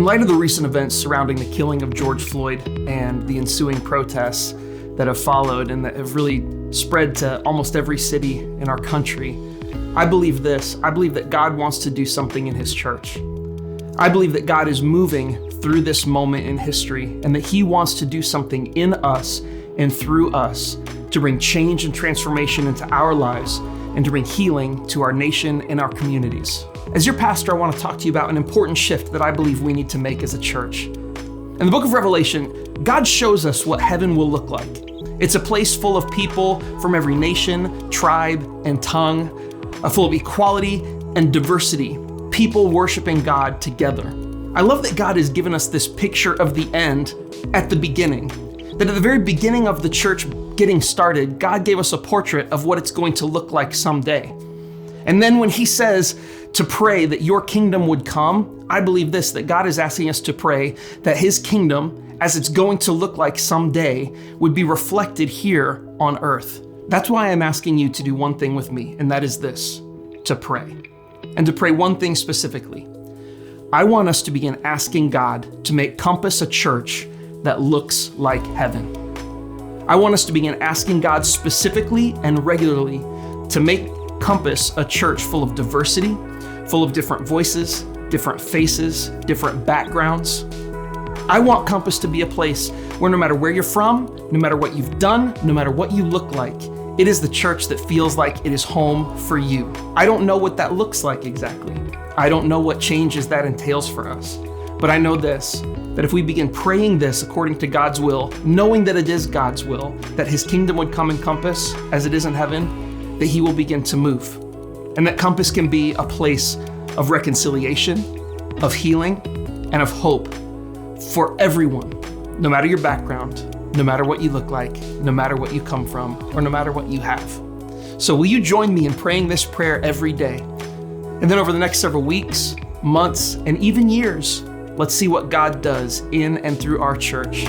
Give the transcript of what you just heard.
light of the recent events surrounding the killing of George Floyd and the ensuing protests that have followed and that have really spread to almost every city in our country, I believe this. I believe that God wants to do something in His church. I believe that God is moving through this moment in history and that He wants to do something in us and through us to bring change and transformation into our lives and to bring healing to our nation and our communities. As your pastor, I want to talk to you about an important shift that I believe we need to make as a church. In the book of Revelation, God shows us what heaven will look like. It's a place full of people from every nation, tribe, and tongue, full of equality and diversity, people worshiping God together. I love that God has given us this picture of the end at the beginning. That at the very beginning of the church getting started, God gave us a portrait of what it's going to look like someday. And then when He says to pray that your kingdom would come, I believe this, that God is asking us to pray that His kingdom, as it's going to look like someday, would be reflected here on earth. That's why I'm asking you to do one thing with me, and that is this, to pray. And to pray one thing specifically. I want us to begin asking God to make Compass a church that looks like heaven. I want us to begin asking God specifically and regularly to make Compass a church full of diversity, full of different voices, different faces, different backgrounds. I want Compass to be a place where no matter where you're from, no matter what you've done, no matter what you look like, it is the church that feels like it is home for you. I don't know what that looks like exactly. I don't know what changes that entails for us. But I know this, that if we begin praying this according to God's will, knowing that it is God's will, that His kingdom would come in Compass as it is in heaven, that He will begin to move. And that Compass can be a place of reconciliation, of healing, and of hope for everyone, no matter your background, no matter what you look like, no matter what you come from, or no matter what you have. So will you join me in praying this prayer every day? And then over the next several weeks, months, and even years, let's see what God does in and through our church.